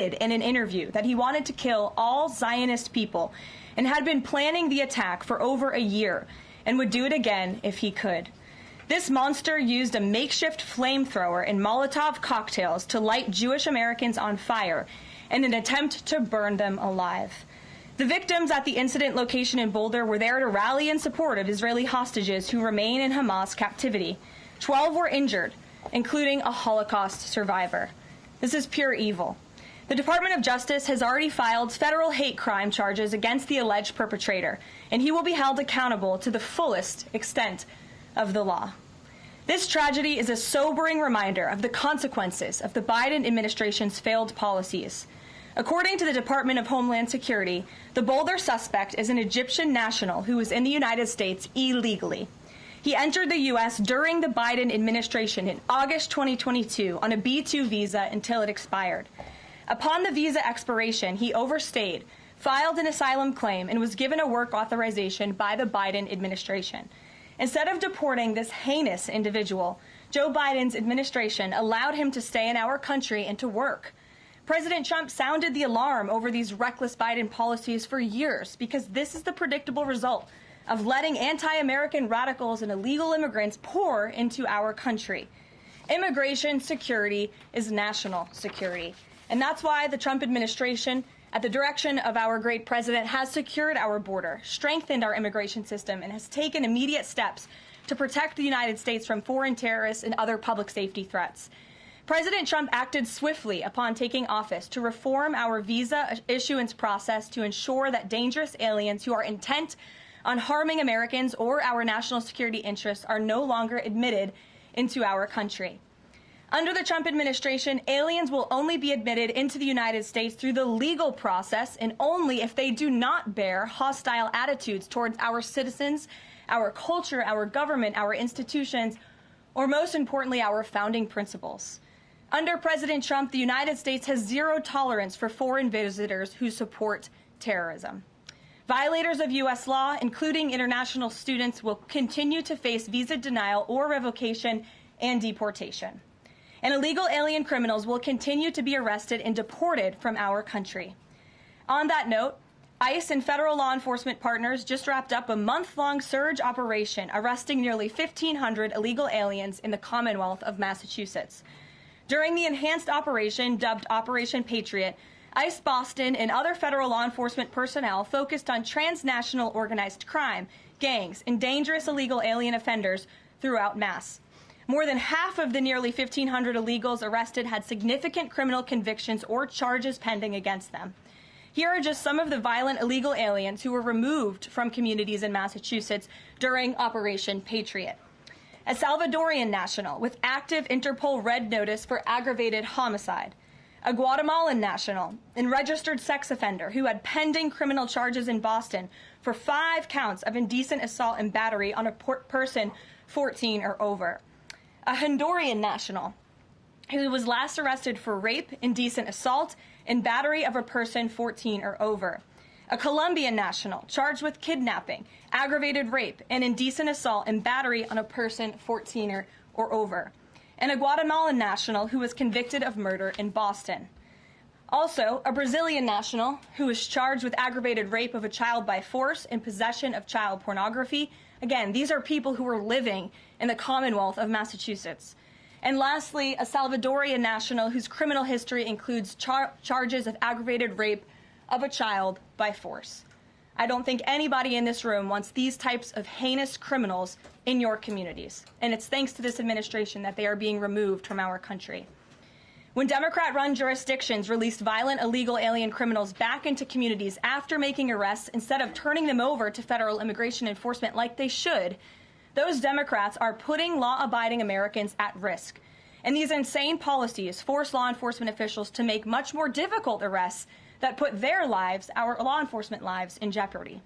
in an interview that he wanted to kill all Zionist people and had been planning the attack for over a year and would do it again if he could. This monster used a makeshift flamethrower and Molotov cocktails to light Jewish Americans on fire in an attempt to burn them alive. The victims at the incident location in Boulder were there to rally in support of Israeli hostages who remain in Hamas captivity. 12 were injured, including a Holocaust survivor. This is pure evil. The Department of Justice has already filed federal hate crime charges against the alleged perpetrator, and he will be held accountable to the fullest extent of the law. This tragedy is a sobering reminder of the consequences of the Biden administration's failed policies. According to the Department of Homeland Security, the Boulder suspect is an Egyptian national who was in the United States illegally. He entered the U.S. during the Biden administration in August 2022 on a B-2 visa until it expired. Upon the visa expiration, he overstayed, filed an asylum claim, and was given a work authorization by the Biden administration. Instead of deporting this heinous individual, Joe Biden's administration allowed him to stay in our country and to work. President Trump sounded the alarm over these reckless Biden policies for years because this is the predictable result of letting anti-American radicals and illegal immigrants pour into our country. Immigration security is national security. And that's why the Trump administration, at the direction of our great president, has secured our border, strengthened our immigration system, and has taken immediate steps to protect the United States from foreign terrorists and other public safety threats. President Trump acted swiftly upon taking office to reform our visa issuance process to ensure that dangerous aliens who are intent on harming Americans or our national security interests are no longer admitted into our country. Under the Trump administration, aliens will only be admitted into the United States through the legal process and only if they do not bear hostile attitudes towards our citizens, our culture, our government, our institutions, or most importantly, our founding principles. Under President Trump, the United States has zero tolerance for foreign visitors who support terrorism. Violators of U.S. law, including international students, will continue to face visa denial or revocation and deportation. And illegal alien criminals will continue to be arrested and deported from our country. On that note, ICE and federal law enforcement partners just wrapped up a month-long surge operation arresting nearly 1,500 illegal aliens in the Commonwealth of Massachusetts. During the enhanced operation, dubbed Operation Patriot, ICE Boston and other federal law enforcement personnel focused on transnational organized crime, gangs, and dangerous illegal alien offenders throughout Mass. More than half of the nearly 1,500 illegals arrested had significant criminal convictions or charges pending against them. Here are just some of the violent illegal aliens who were removed from communities in Massachusetts during Operation Patriot. A Salvadorian national with active Interpol red notice for aggravated homicide. A Guatemalan national and registered sex offender who had pending criminal charges in Boston for 5 counts of indecent assault and battery on a person 14 or over. A Honduran national who was last arrested for rape, indecent assault, and battery of a person 14 or over. A Colombian national charged with kidnapping, aggravated rape, and indecent assault and battery on a person 14 or over. And a Guatemalan national who was convicted of murder in Boston. Also, a Brazilian national who was charged with aggravated rape of a child by force and possession of child pornography. Again, these are people who were living in the Commonwealth of Massachusetts. And lastly, a Salvadorian national whose criminal history includes charges of aggravated rape of a child by force. I don't think anybody in this room wants these types of heinous criminals in your communities. And it's thanks to this administration that they are being removed from our country. When Democrat-run jurisdictions released violent illegal alien criminals back into communities after making arrests instead of turning them over to federal immigration enforcement like they should, those Democrats are putting law-abiding Americans at risk. And these insane policies force law enforcement officials to make much more difficult arrests that put their lives, our law enforcement lives, in jeopardy.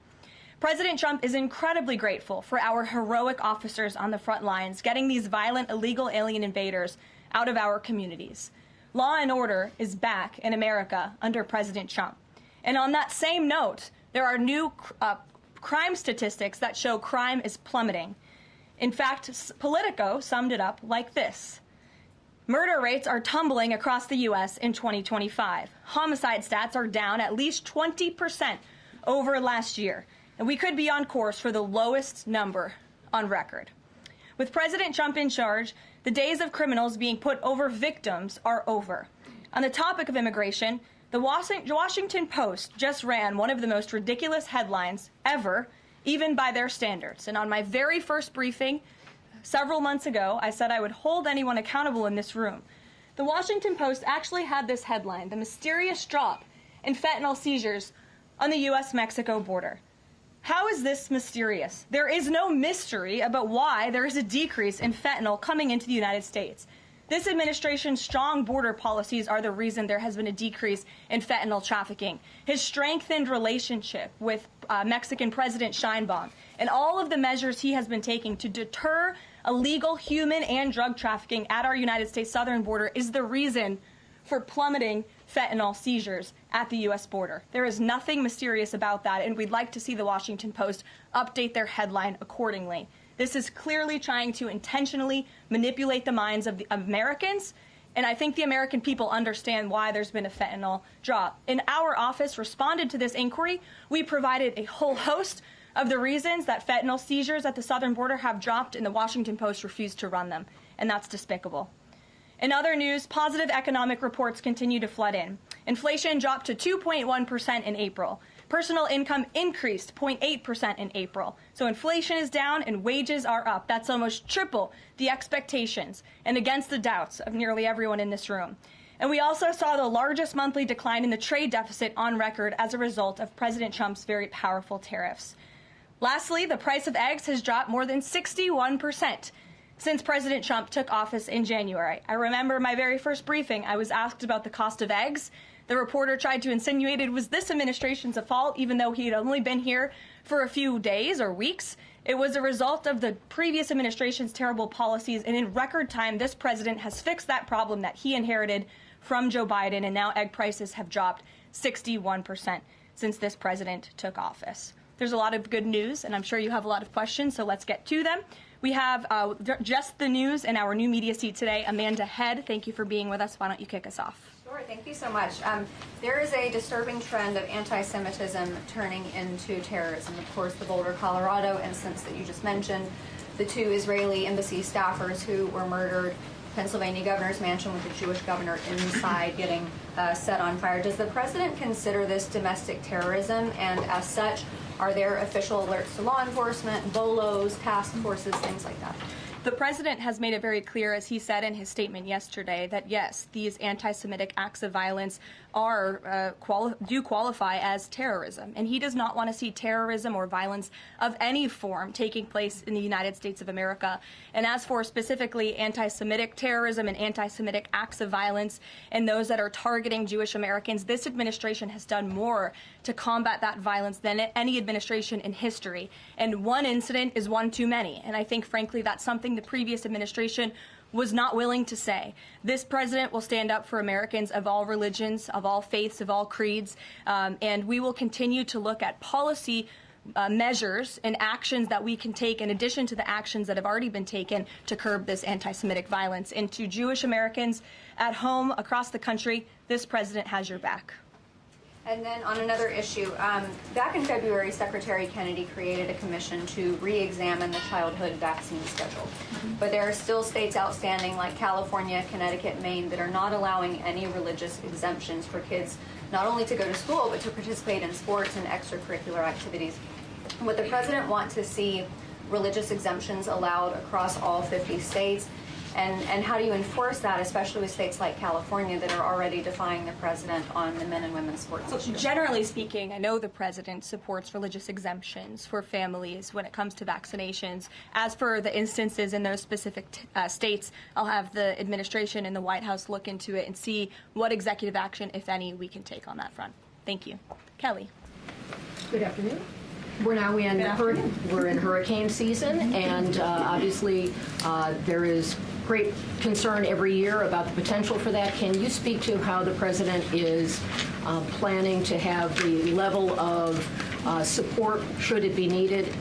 President Trump is incredibly grateful for our heroic officers on the front lines getting these violent illegal alien invaders out of our communities. Law and order is back in America under President Trump. And on that same note, there are new crime statistics that show crime is plummeting. In fact, Politico summed it up like this. Murder rates are tumbling across the U.S. in 2025. Homicide stats are down at least 20% over last year, and we could be on course for the lowest number on record. With President Trump in charge, the days of criminals being put over victims are over. On the topic of immigration, the Washington Post just ran one of the most ridiculous headlines ever, even by their standards. And on my very first briefing several months ago, I said I would hold anyone accountable in this room. The Washington Post actually had this headline: the mysterious drop in fentanyl seizures on the U.S.-Mexico border. How is this mysterious? There is no mystery about why there is a decrease in fentanyl coming into the United States. This administration's strong border policies are the reason there has been a decrease in fentanyl trafficking. His strengthened relationship with Mexican President Sheinbaum and all of the measures he has been taking to deter illegal human and drug trafficking at our United States southern border is the reason for plummeting fentanyl seizures at the U.S. border. There is nothing mysterious about that, and we'd like to see the Washington Post update their headline accordingly. This is clearly trying to intentionally manipulate the minds of the Americans, and I think the American people understand why there's been a fentanyl drop. In our office responded to this inquiry. We provided a whole host of the reasons that fentanyl seizures at the southern border have dropped, and the Washington Post refused to run them, and that's despicable. In other news, positive economic reports continue to flood in. Inflation dropped to 2.1% in April. Personal income increased 0.8% in April. So inflation is down and wages are up. That's almost triple the expectations and against the doubts of nearly everyone in this room. And we also saw the largest monthly decline in the trade deficit on record as a result of President Trump's very powerful tariffs. Lastly, the price of eggs has dropped more than 61% since President Trump took office in January. I remember my very first briefing, I was asked about the cost of eggs. The reporter tried to insinuate it was this administration's fault, even though he had only been here for a few days or weeks. It was a result of the previous administration's terrible policies, and in record time, this president has fixed that problem that he inherited from Joe Biden, and now egg prices have dropped 61% since this president took office. There's a lot of good news, and I'm sure you have a lot of questions, so let's get to them. We have just the news in our new media seat today. Amanda Head, thank you for being with us. Why don't you kick us off? Sure, thank you so much. There is a disturbing trend of anti-Semitism turning into terrorism. Of course, the Boulder, Colorado instance that you just mentioned, the 2 Israeli embassy staffers who were murdered, Pennsylvania governor's mansion with the Jewish governor inside getting set on fire. Does the president consider this domestic terrorism? And as such, are there official alerts to law enforcement, BOLOs, task forces, things like that? The president has made it very clear, as he said in his statement yesterday, that yes, these anti-Semitic acts of violence are do qualify as terrorism, and he does not want to see terrorism or violence of any form taking place in the United States of America. And as for specifically anti-Semitic terrorism and anti-Semitic acts of violence and those that are targeting Jewish Americans, this administration has done more to combat that violence than any administration in history. And one incident is one too many, and I think, frankly, that's something the previous administration was not willing to say. This president will stand up for Americans of all religions, of all faiths, of all creeds, and we will continue to look at policy measures and actions that we can take in addition to the actions that have already been taken to curb this anti-Semitic violence. And to Jewish Americans at home, across the country, this president has your back. And then on another issue, back in February, Secretary Kennedy created a commission to re-examine the childhood vaccine schedule. But there are still states outstanding like California, Connecticut, Maine that are not allowing any religious exemptions for kids not only to go to school but to participate in sports and extracurricular activities. Would the president want to see religious exemptions allowed across all 50 states? And how do you enforce that, especially with states like California that are already defying the president on the men and women's sports issue? Generally speaking, I know the president supports religious exemptions for families when it comes to vaccinations. As for the instances in those specific states, I'll have the administration and the White House look into it and see what executive action, if any, we can take on that front. Thank you. Kelly. Good afternoon. We're now in hurricane season, and obviously there is great concern every year about the potential for that. Can you speak to how the president is planning to have the level of support should it be needed?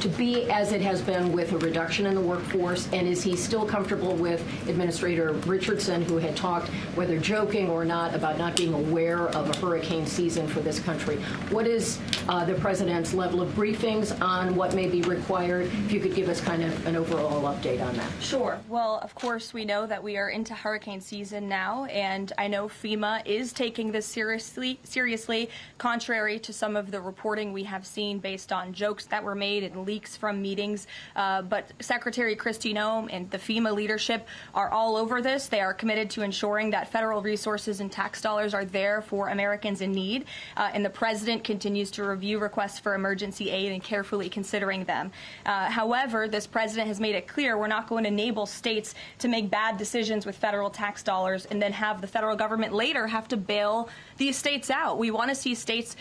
to be as it has been with a reduction in the workforce? And is he still comfortable with Administrator Richardson, who had talked, whether joking or not, about not being aware of a hurricane season for this country? What is the president's level of briefings on what may be required? If you could give us kind of an overall update on that. Sure. Well, of course, we know that we are into hurricane season now, and I know FEMA is taking this seriously, contrary to some of the reporting we have seen based on jokes that were made and leaks from meetings. But Secretary Kristi Noem and the FEMA leadership are all over this. They are committed to ensuring that federal resources and tax dollars are there for Americans in need, and the president continues to review requests for emergency aid and carefully considering them. However, this president has made it clear we're not going to enable states to make bad decisions with federal tax dollars and then have the federal government later have to bail these states out. We want to see states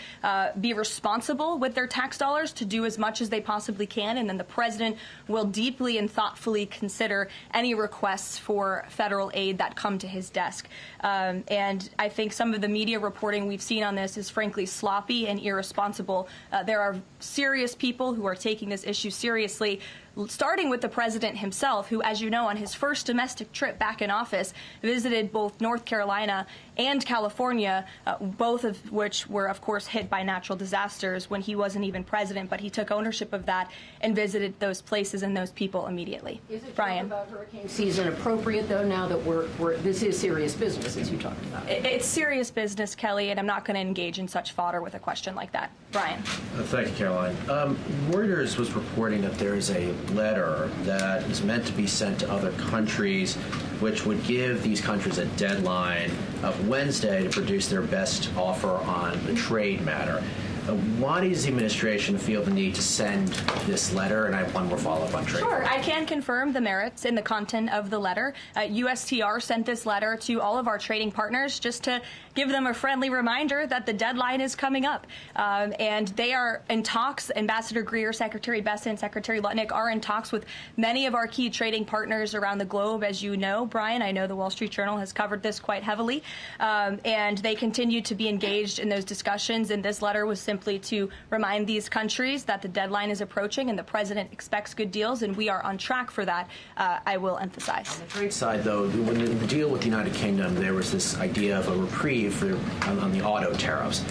be responsible with their tax dollars to do as much as they possibly can, and then the president will deeply and thoughtfully consider any requests for federal aid that come to his desk. And I think some of the media reporting we've seen on this is frankly sloppy and irresponsible. There are serious people who are taking this issue seriously, starting with the president himself, who, as you know, on his first domestic trip back in office, visited both North Carolina and California, both of which were, of course, hit by natural disasters when he wasn't even president, but he took ownership of that and visited those places and those people immediately. Is it Brian? about hurricane season appropriate, though, now that this is serious business, as you talked about? It's serious business, Kelly, and I'm not going to engage in such fodder with a question like that. Brian? Thank you, Caroline. Reuters was reporting that there is a letter that is meant to be sent to other countries, which would give these countries a deadline of Wednesday to produce their best offer on the trade matter. Why does the administration feel the need to send this letter? And I have one more follow-up on trade. Sure. I can confirm the merits and the content of the letter. USTR sent this letter to all of our trading partners just to give them a friendly reminder that the deadline is coming up. And they are in talks. Ambassador Greer, Secretary Bessent, Secretary Lutnick are in talks with many of our key trading partners around the globe. As you know, Brian, I know the Wall Street Journal has covered this quite heavily. And they continue to be engaged in those discussions. And this letter was simply to remind these countries that the deadline is approaching and the president expects good deals, and we are on track for that, I will emphasize. On the trade side, though, when the deal with the United Kingdom, there was this idea of a reprieve on the auto tariffs.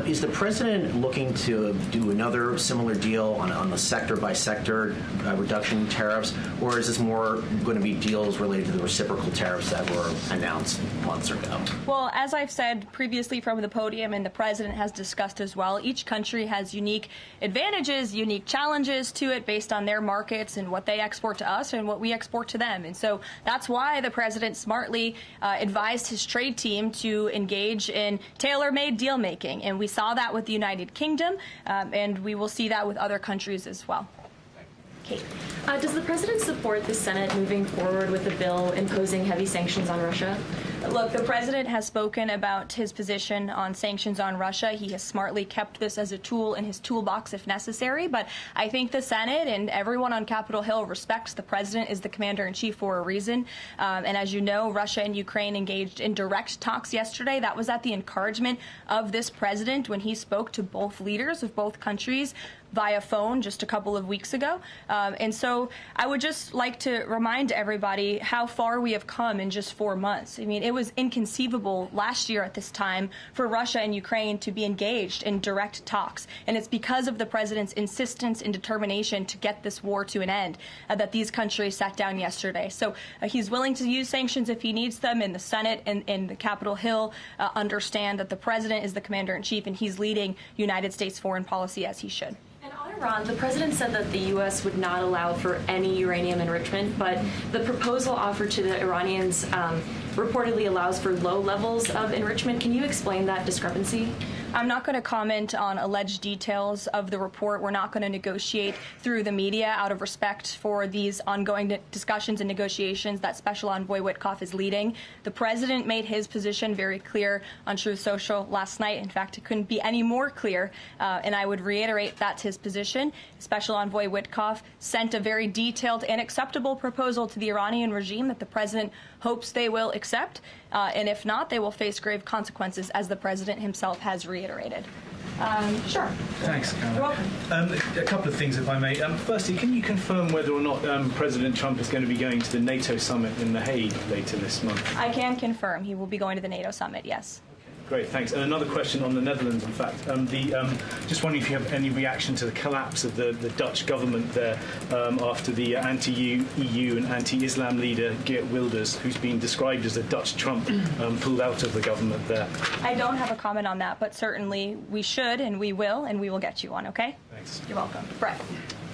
Is the president looking to do another similar deal on the sector-by-sector reduction in tariffs, or is this more going to be deals related to the reciprocal tariffs that were announced months ago? Well, as I've said previously from the podium, and the president has discussed as well, each country has unique advantages, unique challenges to it based on their markets and what they export to us and what we export to them. And so that's why the president smartly advised his trade team to engage in tailor-made deal-making. And we saw that with the United Kingdom, and we will see that with other countries as well. Kate. Does the president support the Senate moving forward with a bill imposing heavy sanctions on Russia? Look, the president has spoken about his position on sanctions on Russia. He has smartly kept this as a tool in his toolbox if necessary. But I think the Senate and everyone on Capitol Hill respects the president is the commander-in-chief for a reason. And as you know, Russia and Ukraine engaged in direct talks yesterday. That was at the encouragement of this president when he spoke to both leaders of both countries via phone just a couple of weeks ago. And so I would just like to remind everybody how far we have come in just 4 months. I mean, it was inconceivable last year at this time for Russia and Ukraine to be engaged in direct talks. And it's because of the president's insistence and determination to get this war to an end that these countries sat down yesterday. So he's willing to use sanctions if he needs them, and the Senate and the Capitol Hill understand that the president is the commander-in-chief and he's leading United States foreign policy as he should. Iran, the president said that the U.S. would not allow for any uranium enrichment, but the proposal offered to the Iranians reportedly allows for low levels of enrichment. Can you explain that discrepancy? I'm not going to comment on alleged details of the report. We're not going to negotiate through the media out of respect for these ongoing discussions and negotiations that Special Envoy Witkoff is leading. The president made his position very clear on Truth Social last night. In fact, it couldn't be any more clear, and I would reiterate that's his position. Special Envoy Witkoff sent a very detailed and acceptable proposal to the Iranian regime that the president hopes they will accept, and if not, they will face grave consequences, as the president himself has reiterated. Sure. Thanks, Caroline. You're welcome. A couple of things, if I may. Firstly, can you confirm whether or not President Trump is going to be going to the NATO summit in The Hague later this month? I can confirm he will be going to the NATO summit, yes. Great, thanks. And another question on the Netherlands, in fact. Just wondering if you have any reaction to the collapse of the Dutch government there after the anti-EU and anti-Islam leader Geert Wilders, who's been described as a Dutch Trump, pulled out of the government there. I don't have a comment on that, but certainly we should and we will get you one, okay? Thanks. You're welcome. Brett.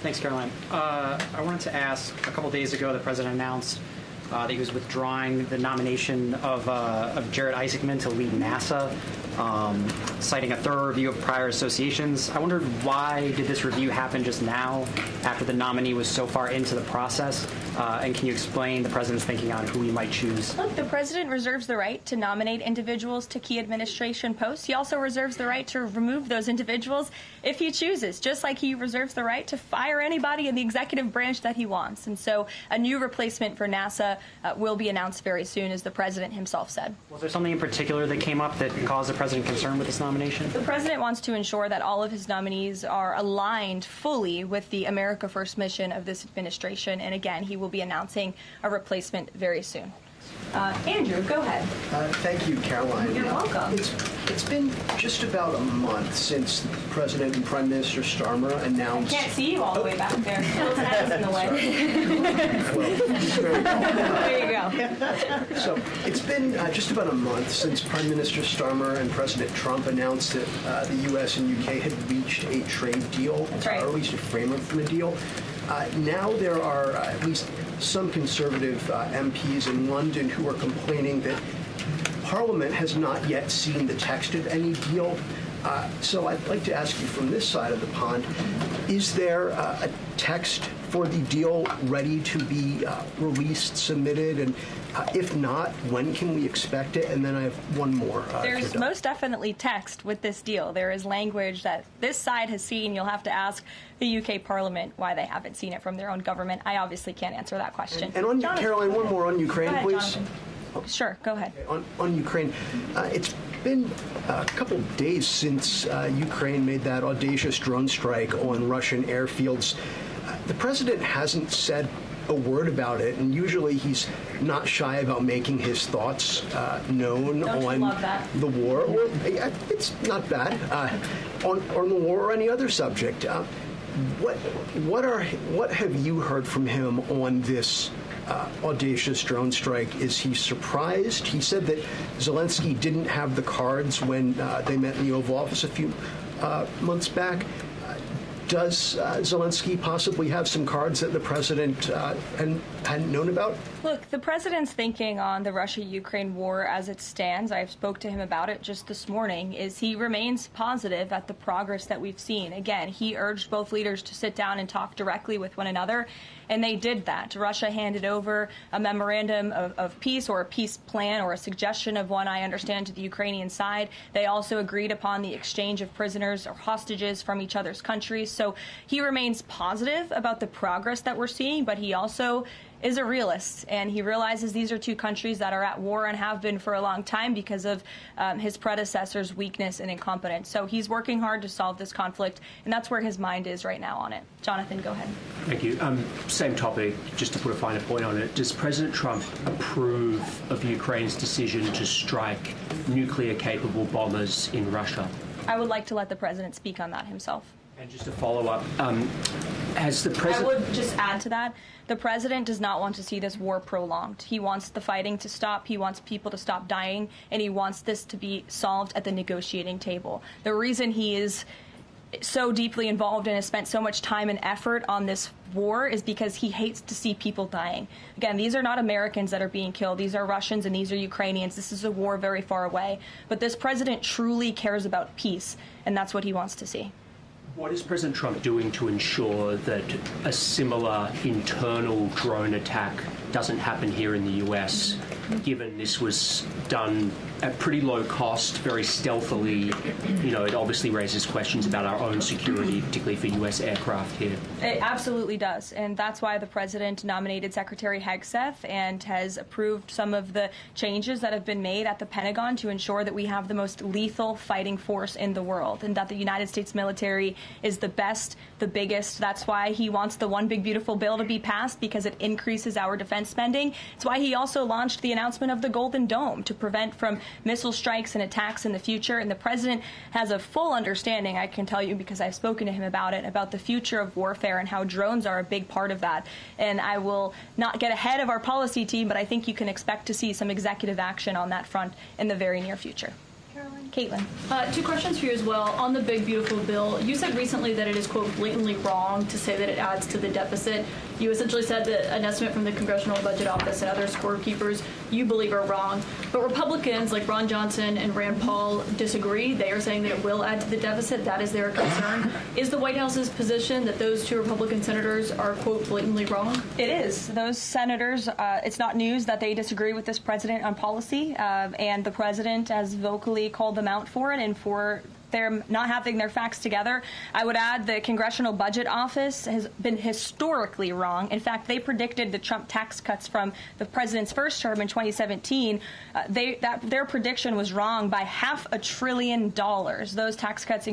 Thanks, Caroline. I wanted to ask, a couple days ago, the president announced that he was withdrawing the nomination of Jared Isaacman to lead NASA, citing a thorough review of prior associations. I wondered, why did this review happen just now, after the nominee was so far into the process? And can you explain the president's thinking on who he might choose? Look, the president reserves the right to nominate individuals to key administration posts. He also reserves the right to remove those individuals if he chooses, just like he reserves the right to fire anybody in the executive branch that he wants. And so a new replacement for NASA will be announced very soon, as the president himself said. Was there something in particular that came up that caused the president concern with this nomination? The president wants to ensure that all of his nominees are aligned fully with the America First mission of this administration. And again, he will be announcing a replacement very soon. Andrew, go ahead. Thank you, Caroline. You're welcome. It's been just about a month since President and Prime Minister Starmer announced... I can't see you all the way back there. Those heads in the way. There you go. So it's been just about a month since Prime Minister Starmer and President Trump announced that the U.S. and U.K. had reached a trade deal, That's right. or at least a framework for the deal. Now there are at least some conservative MPs in London who are complaining that Parliament has not yet seen the text of any deal. So I'd like to ask you from this side of the pond, is there a text for the deal ready to be released, submitted, and if not, when can we expect it? And then I have one more. There's most definitely text with this deal. There is language that this side has seen. You'll have to ask the UK Parliament why they haven't seen it from their own government. I obviously can't answer that question. And on Jonathan, Caroline, one more on Ukraine, go ahead, please. Jonathan. Sure, go ahead. On Ukraine, it's been a couple of days since Ukraine made that audacious drone strike on Russian airfields. The president hasn't said a word about it, and usually he's not shy about making his thoughts known on the war. Or, it's not bad on the war or any other subject. What have you heard from him on this audacious drone strike? Is he surprised? He said that Zelensky didn't have the cards when they met in the Oval Office a few months back. Does Zelensky possibly have some cards that the president hadn't known about? Look, the president's thinking on the Russia-Ukraine war as it stands, I spoke to him about it just this morning, is he remains positive at the progress that we've seen. Again, he urged both leaders to sit down and talk directly with one another, and they did that. Russia handed over a memorandum of peace, or a peace plan, or a suggestion of one, I understand, to the Ukrainian side. They also agreed upon the exchange of prisoners or hostages from each other's countries. So he remains positive about the progress that we're seeing, but he also is a realist, and he realizes these are two countries that are at war and have been for a long time because of his predecessor's weakness and incompetence. So he's working hard to solve this conflict, and that's where his mind is right now on it. Jonathan, go ahead. Thank you. Same topic, just to put a finer point on it. Does President Trump approve of Ukraine's decision to strike nuclear-capable bombers in Russia? I would like to let the president speak on that himself. And just to follow up, has the president... I would just add to that, the president does not want to see this war prolonged. He wants the fighting to stop, he wants people to stop dying, and he wants this to be solved at the negotiating table. The reason he is so deeply involved and has spent so much time and effort on this war is because he hates to see people dying. Again, these are not Americans that are being killed. These are Russians and these are Ukrainians. This is a war very far away. But this president truly cares about peace, and that's what he wants to see. What is President Trump doing to ensure that a similar internal drone attack doesn't happen here in the US, given this was done at pretty low cost, very stealthily. It obviously raises questions about our own security, particularly for U.S. aircraft here. It absolutely does, and that's why the president nominated Secretary Hegseth and has approved some of the changes that have been made at the Pentagon to ensure that we have the most lethal fighting force in the world, and that the United States military is the best, the biggest. That's why he wants the One Big Beautiful Bill to be passed, because it increases our defense spending. It's why he also launched the announcement of the Golden Dome to prevent from missile strikes and attacks in the future. And the president has a full understanding, I can tell you because I've spoken to him about it, about the future of warfare and how drones are a big part of that. And I will not get ahead of our policy team, but I think you can expect to see some executive action on that front in the very near future. Caitlin. Two questions for you as well. On the Big Beautiful Bill, you said recently that it is, quote, blatantly wrong to say that it adds to the deficit. You essentially said that an estimate from the Congressional Budget Office and other scorekeepers you believe are wrong. But Republicans like Ron Johnson and Rand Paul disagree. They are saying that it will add to the deficit. That is their concern. Is the White House's position that those two Republican senators are, quote, blatantly wrong? It is. Those senators, it's not news that they disagree with this president on policy, and the president has vocally called them out for it and for their not having their facts together. I would add the Congressional Budget Office has been historically wrong. In fact, they predicted the Trump tax cuts from the president's first term in 2017. Their prediction was wrong by $500 billion. Those tax cuts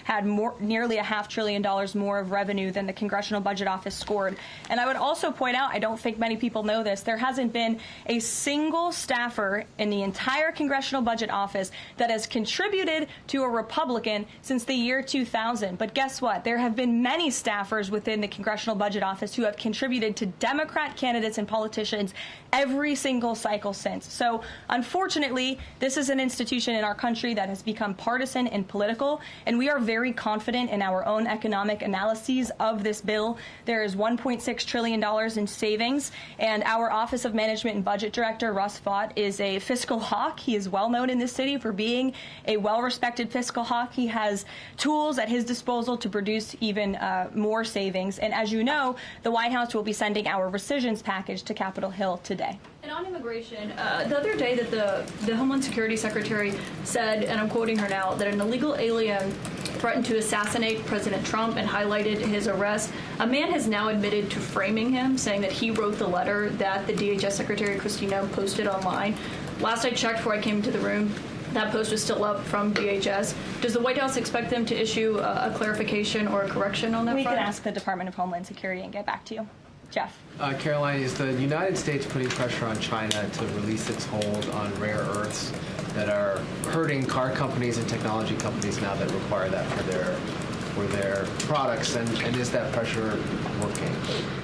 had nearly $500 billion more of revenue than the Congressional Budget Office scored. And I would also point out, I don't think many people know this, there hasn't been a single staffer in the entire Congressional Budget Office that has contributed to a Republican since the year 2000. But guess what? There have been many staffers within the Congressional Budget Office who have contributed to Democrat candidates and politicians every single cycle since. So unfortunately, this is an institution in our country that has become partisan and political, and we are very confident in our own economic analyses of this bill. There is $1.6 trillion in savings, and our Office of Management and Budget Director, Russ Vought, is a fiscal hawk. He is well known in this city for being a well-respected fiscal hawk. He has tools at his disposal to produce even more savings. And as you know, the White House will be sending our rescissions package to Capitol Hill today. And on immigration, the other day that the Homeland Security Secretary said, and I'm quoting her now, that an illegal alien threatened to assassinate President Trump and highlighted his arrest. A man has now admitted to framing him, saying that he wrote the letter that the DHS Secretary Christina posted online. Last I checked before I came into the room, that post was still up from DHS. Does the White House expect them to issue a clarification or a correction on that front? We can ask the Department of Homeland Security and get back to you. Jeff. Caroline, is the United States putting pressure on China to release its hold on rare earths that are hurting car companies and technology companies now that require that for their products? And is that pressure working?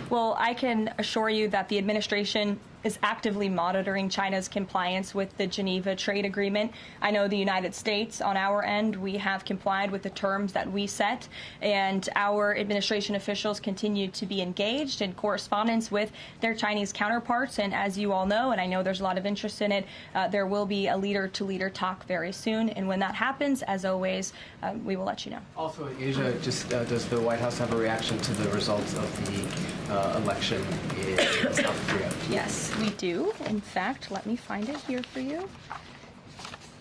Well, I can assure you that the administration is actively monitoring China's compliance with the Geneva Trade Agreement. I know the United States, on our end, we have complied with the terms that we set, and our administration officials continue to be engaged in correspondence with their Chinese counterparts. And as you all know, and I know there's a lot of interest in it, there will be a leader-to-leader talk very soon. And when that happens, as always, we will let you know. Also in Asia, just does the White House have a reaction to the results of the election in South Korea? Yes. We do. In fact, let me find it here for you.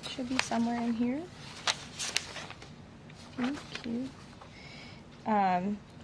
Should be somewhere in here. Thank you.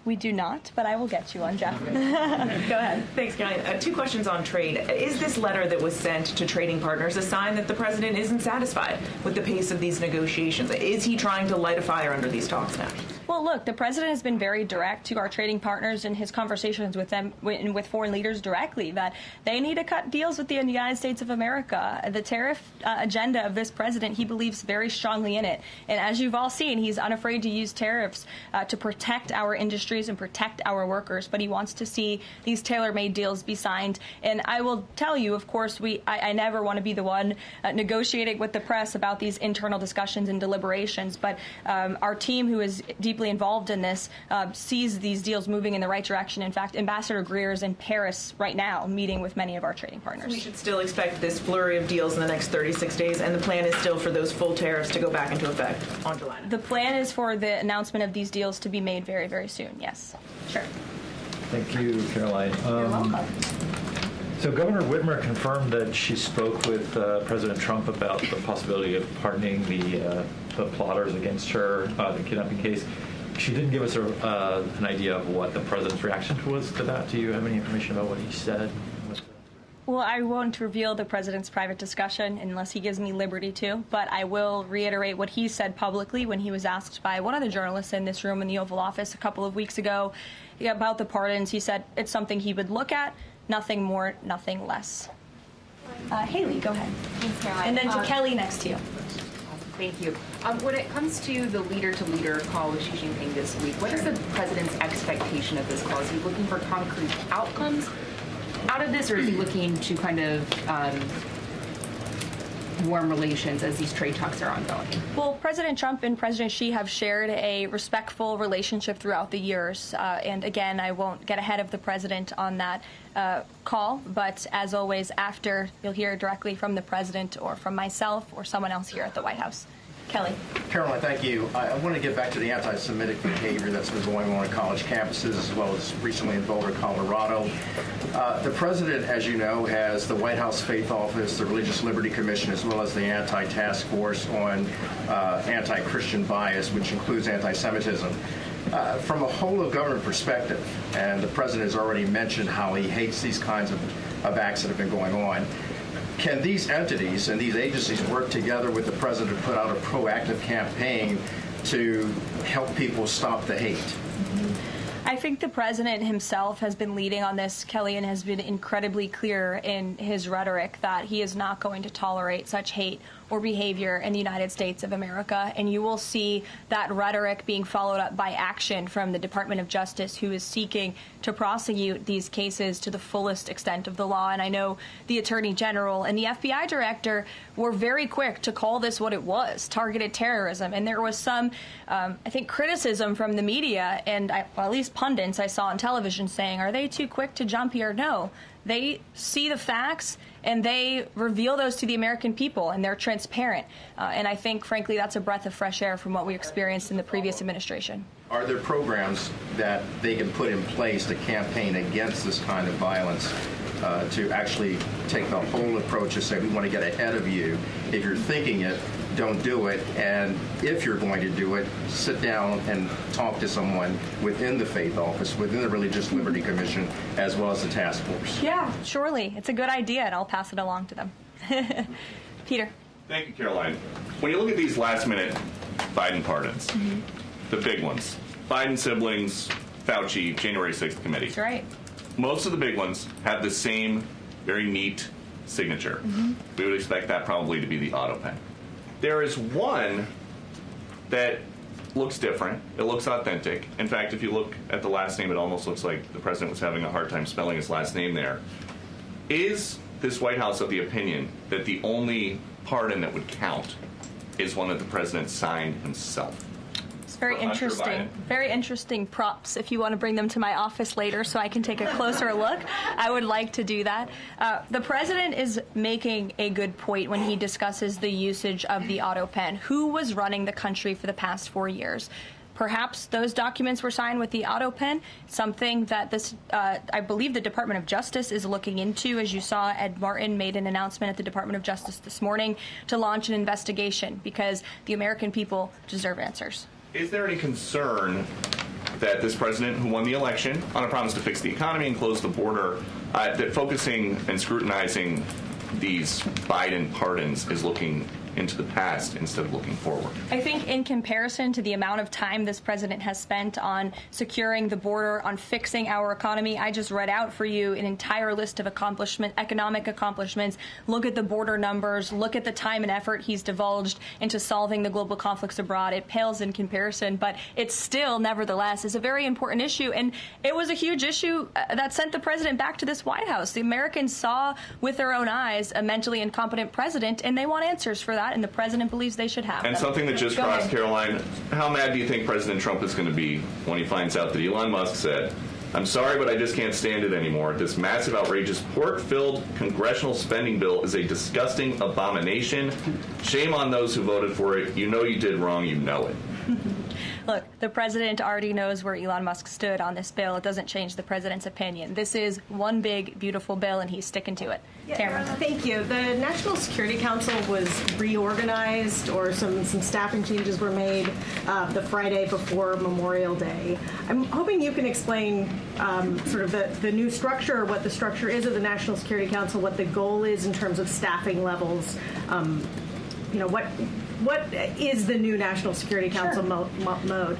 We do not, but I will get you on, Jeff. Go ahead. Thanks, Caroline. Two questions on trade. Is this letter that was sent to trading partners a sign that the president isn't satisfied with the pace of these negotiations? Is he trying to light a fire under these talks now? Well, look, the president has been very direct to our trading partners in his conversations with them, with foreign leaders directly, that they need to cut deals with the United States of America. The tariff agenda of this president, he believes very strongly in it. And as you've all seen, he's unafraid to use tariffs to protect our industries and protect our workers. But he wants to see these tailor-made deals be signed. And I will tell you, of course, I never want to be the one negotiating with the press about these internal discussions and deliberations. But our team, who is deeply involved in this, sees these deals moving in the right direction. In fact, Ambassador Greer is in Paris right now meeting with many of our trading partners. We should still expect this flurry of deals in the next 36 days, and the plan is still for those full tariffs to go back into effect on July 9th. The plan is for the announcement of these deals to be made very, very soon, yes. Sure. Thank you, Caroline. You're welcome. So Governor Whitmer confirmed that she spoke with President Trump about the possibility of pardoning the plotters against her, the kidnapping case. She didn't give us an idea of what the president's reaction was to that. Do you have any information about what he said? Well, I won't reveal the president's private discussion unless he gives me liberty to, but I will reiterate what he said publicly when he was asked by one of the journalists in this room in the Oval Office a couple of weeks ago about the pardons. He said it's something he would look at, nothing more, nothing less. Haley, go ahead. Thanks, Caroline. And then to Kelly next to you. Thank you. When it comes to the leader-to-leader call with Xi Jinping this week, what is the president's expectation of this call? Is he looking for concrete outcomes out of this, or is he looking to kind of warm relations as these trade talks are ongoing? Well, President Trump and President Xi have shared a respectful relationship throughout the years. And again, I won't get ahead of the president on that call, but as always, after, you'll hear directly from the president or from myself or someone else here at the White House. Kelly. Caroline, thank you. I want to get back to the anti-Semitic behavior that's been going on college campuses, as well as recently in Boulder, Colorado. The president, as you know, has the White House Faith Office, the Religious Liberty Commission, as well as the Anti-Task Force on Anti-Christian Bias, which includes anti-Semitism. From a whole-of-government perspective, and the president has already mentioned how he hates these kinds of acts that have been going on, can these entities and these agencies work together with the president to put out a proactive campaign to help people stop the hate? I think the president himself has been leading on this, Kelly, and has been incredibly clear in his rhetoric that he is not going to tolerate such hate or behavior in the United States of America. And you will see that rhetoric being followed up by action from the Department of Justice, who is seeking to prosecute these cases to the fullest extent of the law. And I know the Attorney General and the FBI Director were very quick to call this what it was, targeted terrorism. And there was some, I think, criticism from the media and well, at least pundits I saw on television saying, are they too quick to jump here? No. They see the facts and they reveal those to the American people, and they're transparent. And I think, frankly, that's a breath of fresh air from what we experienced in the previous administration. Are there programs that they can put in place to campaign against this kind of violence, to actually take the whole approach and say, we want to get ahead of you. If you're thinking it, don't do it. And if you're going to do it, sit down and talk to someone within the Faith Office, within the Religious Liberty Commission, as well as the task force. Yeah, surely. It's a good idea, and I'll pass it along to them. Peter. Thank you, Caroline. When you look at these last-minute Biden pardons, the big ones, Biden siblings, Fauci, January 6th committee. That's right. Most of the big ones have the same very neat signature. We would expect that probably to be the auto pen. There is one that looks different. It looks authentic. In fact, if you look at the last name, it almost looks like the president was having a hard time spelling his last name there. Is this White House of the opinion that the only pardon that would count is one that the president signed himself? It's very interesting. Very interesting props. If you want to bring them to my office later so I can take a closer look, I would like to do that. The president is making a good point when he discusses the usage of the auto pen. Who was running the country for the past 4 years? Perhaps those documents were signed with the auto pen, something that this, I believe the Department of Justice is looking into. As you saw, Ed Martin made an announcement at the Department of Justice this morning to launch an investigation because the American people deserve answers. Is there any concern that this president, who won the election on a promise to fix the economy and close the border, that focusing and scrutinizing these Biden pardons is looking into the past instead of looking forward? I think in comparison to the amount of time this president has spent on securing the border, on fixing our economy, I just read out for you an entire list of economic accomplishments. Look at the border numbers. Look at the time and effort he's divulged into solving the global conflicts abroad. It pales in comparison, but it still, nevertheless, is a very important issue. And it was a huge issue that sent the president back to this White House. The Americans saw with their own eyes a mentally incompetent president, and they want answers for that. And the president believes they should have And them. something that just crossed, Caroline, how mad do you think President Trump is going to be when he finds out that Elon Musk said I'm sorry, but I just can't stand it anymore. This massive, outrageous, pork-filled congressional spending bill is a disgusting abomination. Shame on those who voted for it. You know you did wrong. You know it. Look, the president already knows where Elon Musk stood on this bill. It doesn't change the president's opinion. This is one big, beautiful bill, and he's sticking to it. Tamara. Thank you. The National Security Council was reorganized, or some staffing changes were made the Friday before Memorial Day. I'm hoping you can explain sort of the new structure, or what the structure is of the National Security Council, what the goal is in terms of staffing levels. What is the new National Security Council mode?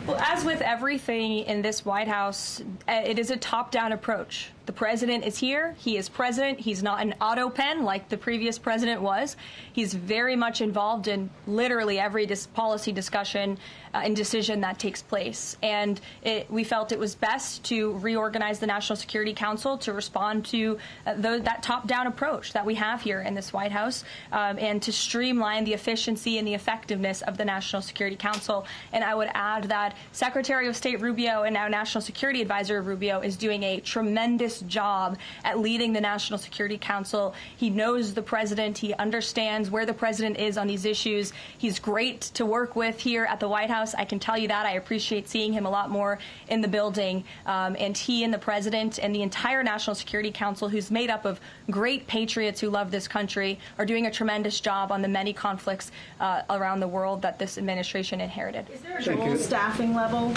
Well, as with everything in this White House, it is a top-down approach. The president is here. He is president. He's not an auto pen like the previous president was. He's very much involved in literally every policy discussion and decision that takes place. And we felt it was best to reorganize the National Security Council to respond to that top-down approach that we have here in this White House, and to streamline the efficiency and the effectiveness of the National Security Council. And I would add that Secretary of State Rubio and now National Security Advisor Rubio is doing a tremendous job at leading the National Security Council. He knows the president. He understands where the president is on these issues. He's great to work with here at the White House. I can tell you that. I appreciate seeing him a lot more in the building. And he and the president and the entire National Security Council, who's made up of great patriots who love this country, are doing a tremendous job on the many conflicts around the world that this administration inherited. Is there a goal staffing level?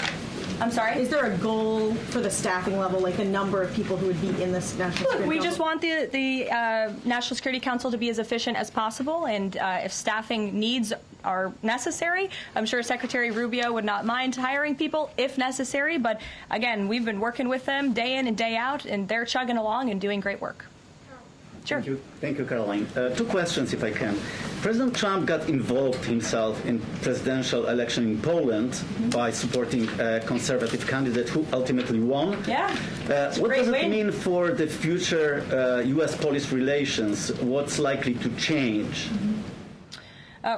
I'm sorry? Is there a goal for the staffing level, like the number of people who would be in this National Security Council? We just want the National Security Council to be as efficient as possible, and if staffing needs are necessary, I'm sure Secretary Rubio would not mind hiring people if necessary. But again, we've been working with them day in and day out, and they're chugging along and doing great work. Sure. Thank you, Caroline. Two questions, if I can. President Trump got involved himself in presidential election in Poland by supporting a conservative candidate who ultimately won. Yeah. What does it mean for the future U.S.-Polish relations? What's likely to change?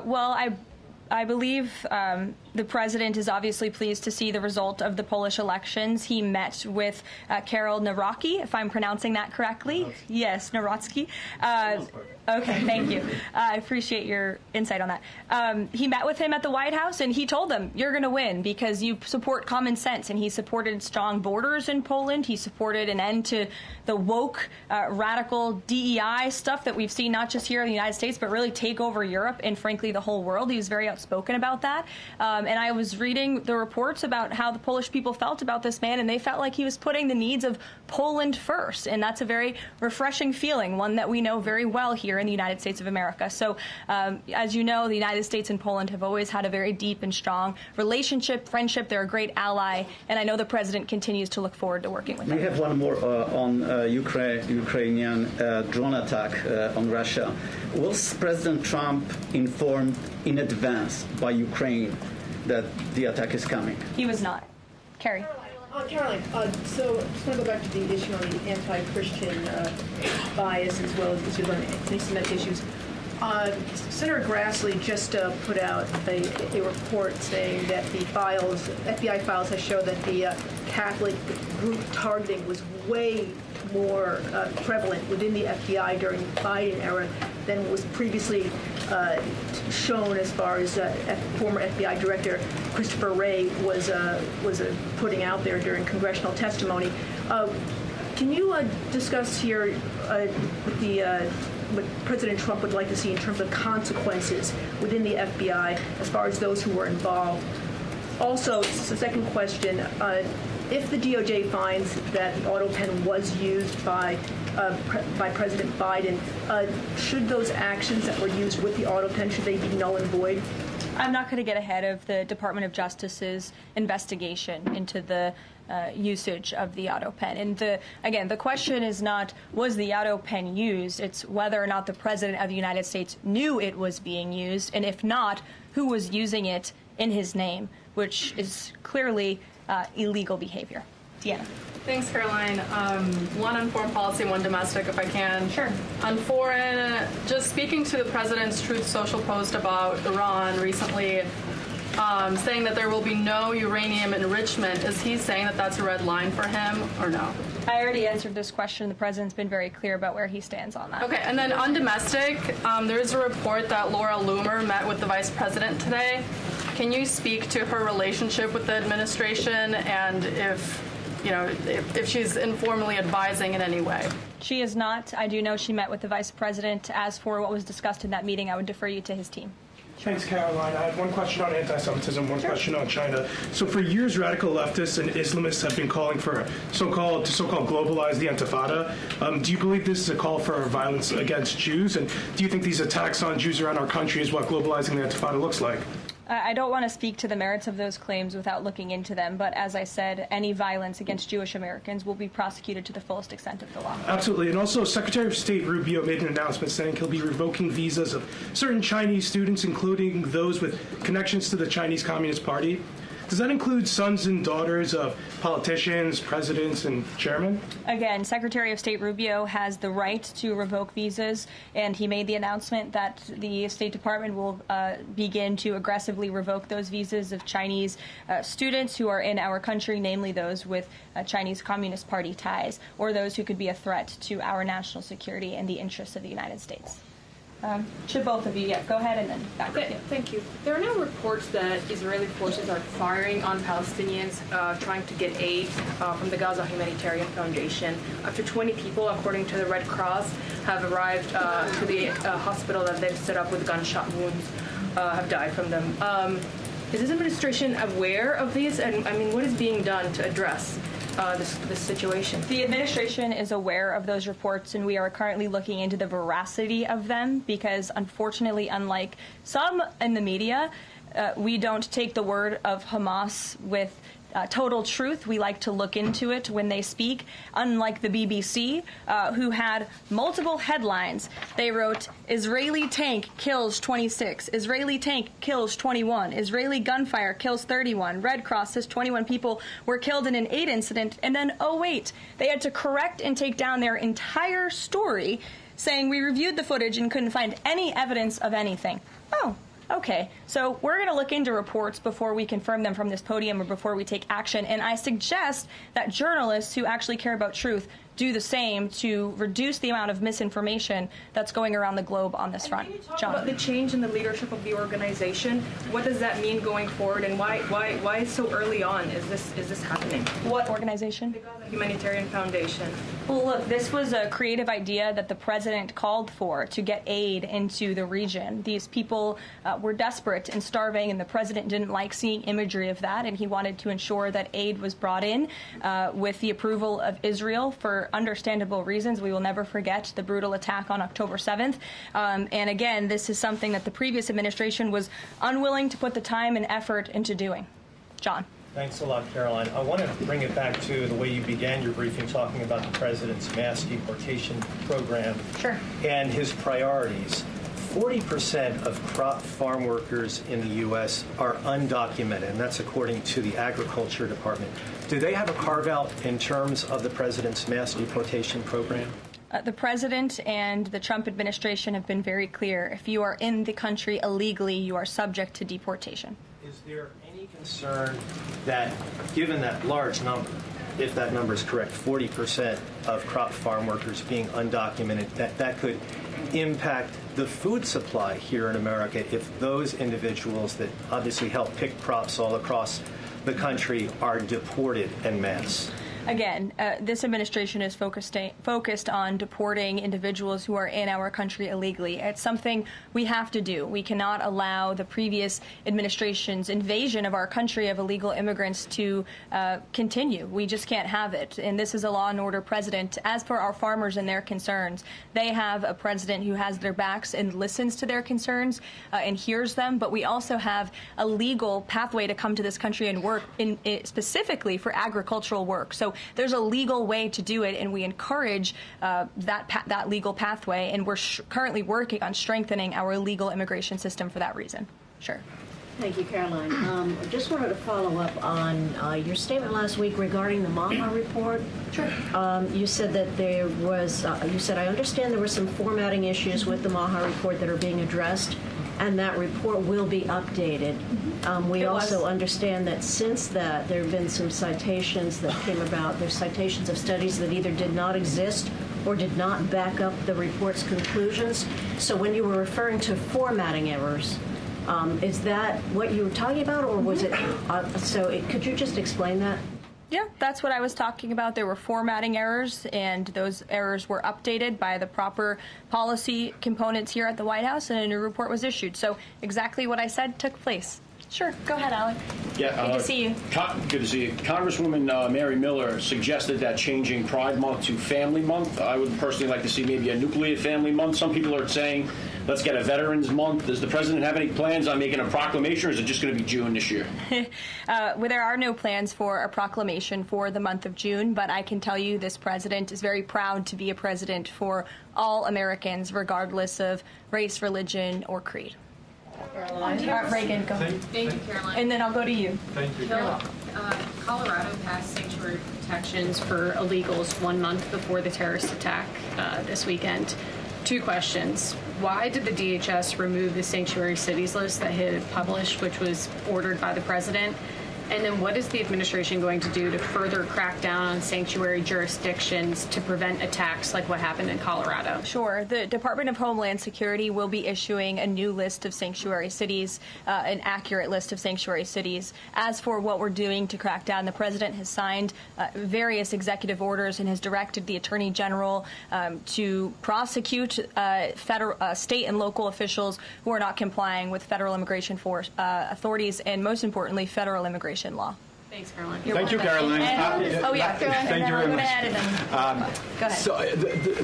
Well, I believe the president is obviously pleased to see the result of the Polish elections. He met with Karol Nawrocki, if I'm pronouncing that correctly. Yes, Nawrocki. Okay, thank you. I appreciate your insight on that. He met with him at the White House, and he told him, you're going to win because you support common sense. And he supported strong borders in Poland. He supported an end to the woke, radical DEI stuff that we've seen not just here in the United States, but really take over Europe and, frankly, the whole world. He was very outspoken about that. And I was reading the reports about how the Polish people felt about this man, and they felt like he was putting the needs of Poland first. And that's a very refreshing feeling, one that we know very well here in the United States of America. So, as you know, the United States and Poland have always had a very deep and strong relationship, friendship. They're a great ally, and I know the president continues to look forward to working with them. We have one more on Ukrainian drone attack on Russia. Was President Trump informed in advance by Ukraine that the attack is coming? He was not. Carrie. Caroline, so I just want to go back to the issue on the anti-Christian bias as well as issues on anti-Semitic issues. Senator Grassley just put out a report saying that the FBI files have shown that the Catholic group targeting was way more prevalent within the FBI during the Biden era than was previously shown, as far as former FBI Director Christopher Wray was putting out there during congressional testimony. Can you discuss here what President Trump would like to see in terms of consequences within the FBI as far as those who were involved? Also, the second question, if the DOJ finds that the auto pen was used by President Biden, should those actions that were used with the auto pen, should they be null and void? I'm not going to get ahead of the Department of Justice's investigation into the usage of the auto pen. And again, the question is not, was the auto pen used? It's whether or not the President of the United States knew it was being used, and if not, who was using it in his name, which is clearly illegal behavior. Deanna. Thanks, Caroline. One on foreign policy, one domestic, if I can. Sure. On foreign, just speaking to the president's Truth Social post about Iran recently, saying that there will be no uranium enrichment. Is he saying that that's a red line for him or no? I already answered this question. The president's been very clear about where he stands on that. Okay, and then on domestic, there is a report that Laura Loomer met with the vice president today. Can you speak to her relationship with the administration and if she's informally advising in any way? She is not. I do know she met with the vice president. As for what was discussed in that meeting, I would defer you to his team. Thanks, Caroline. I have one question on anti-Semitism, one question on China. So for years, radical leftists and Islamists have been calling for so-called globalize the Intifada. Do you believe this is a call for violence against Jews? And do you think these attacks on Jews around our country is what globalizing the Intifada looks like? I don't want to speak to the merits of those claims without looking into them, but as I said, any violence against Jewish Americans will be prosecuted to the fullest extent of the law. Absolutely. And also, Secretary of State Rubio made an announcement saying he'll be revoking visas of certain Chinese students, including those with connections to the Chinese Communist Party. Does that include sons and daughters of politicians, presidents, and chairmen? Again, Secretary of State Rubio has the right to revoke visas, and he made the announcement that the State Department will begin to aggressively revoke those visas of Chinese students who are in our country, namely those with Chinese Communist Party ties, or those who could be a threat to our national security and the interests of the United States. Should both of you, go ahead and then back to you. Thank you. There are now reports that Israeli forces are firing on Palestinians trying to get aid from the Gaza Humanitarian Foundation. Up to 20 people, according to the Red Cross, have arrived to the hospital that they've set up with gunshot wounds, have died from them. Is this administration aware of these? And I mean, what is being done to address this situation? The administration is aware of those reports, and we are currently looking into the veracity of them because, unfortunately, unlike some in the media, we don't take the word of Hamas with total truth. We like to look into it when they speak. Unlike the BBC, who had multiple headlines, they wrote, Israeli tank kills 26, Israeli tank kills 21, Israeli gunfire kills 31, Red Cross says 21 people were killed in an aid incident, and then, oh wait, they had to correct and take down their entire story, saying we reviewed the footage and couldn't find any evidence of anything. Oh. Okay, so we're going to look into reports before we confirm them from this podium or before we take action, and I suggest that journalists who actually care about truth do the same to reduce the amount of misinformation that's going around the globe on this front. John. About the change in the leadership of the organization, what does that mean going forward, and why so early on is this happening? What organization? The Gaza Humanitarian Foundation. Well, look, this was a creative idea that the president called for to get aid into the region. These people were desperate and starving, and the president didn't like seeing imagery of that, and he wanted to ensure that aid was brought in with the approval of Israel for understandable reasons. We will never forget the brutal attack on October 7th. And again, this is something that the previous administration was unwilling to put the time and effort into doing. John. Thanks a lot, Caroline. I want to bring it back to the way you began your briefing, talking about the president's mass deportation program and his priorities. 40% of crop farm workers in the U.S. are undocumented, and that's according to the Agriculture Department. Do they have a carve-out in terms of the president's mass deportation program? The president and the Trump administration have been very clear. If you are in the country illegally, you are subject to deportation. Is there any concern that, given that large number, if that number is correct, 40% of crop farm workers being undocumented, that could impact the food supply here in America if those individuals that obviously help pick crops all across the country are deported en masse? Again, this administration is focused on deporting individuals who are in our country illegally. It's something we have to do. We cannot allow the previous administration's invasion of our country of illegal immigrants to continue. We just can't have it. And this is a law and order president. As for our farmers and their concerns, they have a president who has their backs and listens to their concerns and hears them. But we also have a legal pathway to come to this country and work specifically for agricultural work. So there's a legal way to do it, and we encourage that legal pathway, and we're currently working on strengthening our legal immigration system for that reason. Sure. Thank you, Caroline. I just wanted to follow up on your statement last week regarding the Maha report. Sure. You said that there was, I understand there were some formatting issues with the Maha report that are being addressed and that report will be updated. We also understand that since that, there have been some citations that came about. There's citations of studies that either did not exist or did not back up the report's conclusions. So when you were referring to formatting errors, is that what you were talking about, or was it? Could you just explain that? Yeah, that's what I was talking about. There were formatting errors, and those errors were updated by the proper policy components here at the White House, and a new report was issued. So exactly what I said took place. Sure, go ahead, Alec. Yeah, good to see you. Good to see you. Congresswoman Mary Miller suggested that changing Pride Month to Family Month. I would personally like to see maybe a nuclear family month. Some people are saying, let's get a Veterans Month. Does the president have any plans on making a proclamation, or is it just going to be June this year? Well, there are no plans for a proclamation for the month of June, but I can tell you this president is very proud to be a president for all Americans, regardless of race, religion, or creed. Caroline. Reagan, go ahead. Thank you, Caroline. And then I'll go to you. Thank you. You're welcome. Colorado passed sanctuary protections for illegals 1 month before the terrorist attack this weekend. 2 questions. Why did the DHS remove the sanctuary cities list that it had published, which was ordered by the president? And then what is the administration going to do to further crack down on sanctuary jurisdictions to prevent attacks like what happened in Colorado? Sure. The Department of Homeland Security will be issuing a new list of sanctuary cities, an accurate list of sanctuary cities. As for what we're doing to crack down, the president has signed various executive orders and has directed the Attorney General to prosecute state and local officials who are not complying with federal immigration authorities and, most importantly, federal immigration law. Thanks, Caroline. Thank you, Caroline. Caroline. Thank you very much. Go ahead. So,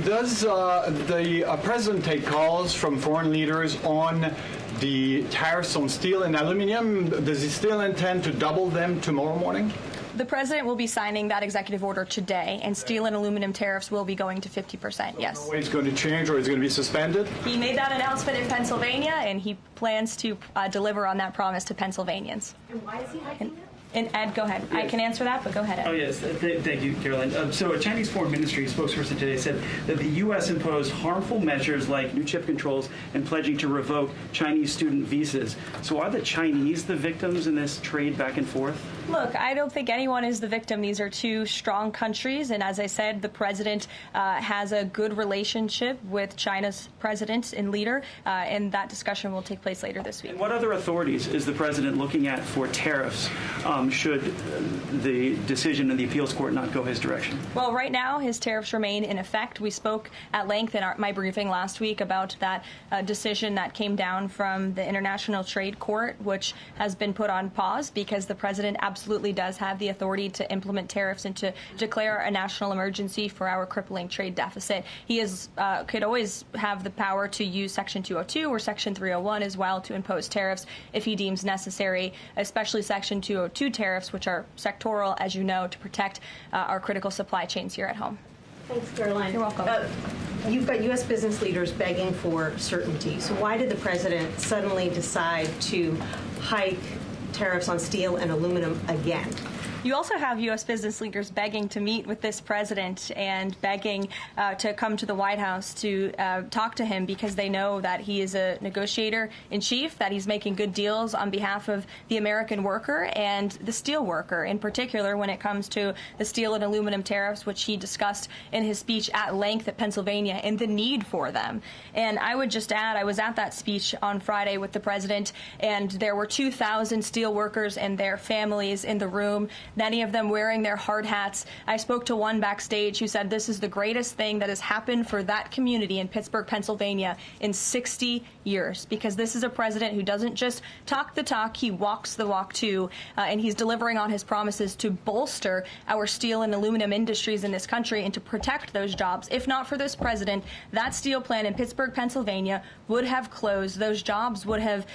does the president take calls from foreign leaders on the tariffs on steel and aluminum? Does he still intend to double them tomorrow morning? The president will be signing that executive order today, and steel and aluminum tariffs will be going to 50%, yes. No way it's going to change, or it's going to be suspended? He made that announcement in Pennsylvania, and he plans to deliver on that promise to Pennsylvanians. And why is he hiking it? And Ed, go ahead. Yes. I can answer that, but go ahead, Ed. Oh, yes. Thank you, Caroline. So a Chinese Foreign Ministry spokesperson today said that the U.S. imposed harmful measures like new chip controls and pledging to revoke Chinese student visas. So are the Chinese the victims in this trade back and forth? Look, I don't think anyone is the victim. These are 2 strong countries, and as I said, the president has a good relationship with China's president and leader, and that discussion will take place later this week. And what other authorities is the president looking at for tariffs should the decision in the appeals court not go his direction? Well, right now, his tariffs remain in effect. We spoke at length in my briefing last week about that decision that came down from the International Trade Court, which has been put on pause because the president absolutely does have the authority to implement tariffs and to declare a national emergency for our crippling trade deficit. He could always have the power to use Section 202 or Section 301 as well to impose tariffs if he deems necessary, especially Section 202 tariffs, which are sectoral, as you know, to protect our critical supply chains here at home. Thanks, Caroline. You're welcome. You've got U.S. business leaders begging for certainty. So why did the president suddenly decide to hike tariffs on steel and aluminum again? You also have U.S. business leaders begging to meet with this president and begging to come to the White House to talk to him because they know that he is a negotiator in chief, that he's making good deals on behalf of the American worker and the steel worker, in particular when it comes to the steel and aluminum tariffs, which he discussed in his speech at length at Pennsylvania and the need for them. And I would just add, I was at that speech on Friday with the president, and there were 2,000 steel workers and their families in the room, many of them wearing their hard hats. I spoke to one backstage who said this is the greatest thing that has happened for that community in Pittsburgh, Pennsylvania in 60 years, because this is a president who doesn't just talk the talk, he walks the walk too, and he's delivering on his promises to bolster our steel and aluminum industries in this country and to protect those jobs. If not for this president, that steel plant in Pittsburgh, Pennsylvania would have closed. Those jobs would have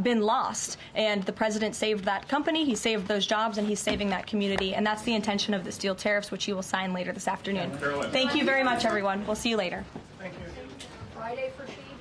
been lost, and the president saved that company, he saved those jobs, and he's saving that community, and that's the intention of the steel tariffs, which he will sign later this afternoon. Thank you very much, everyone. We'll see you later. Friday for she.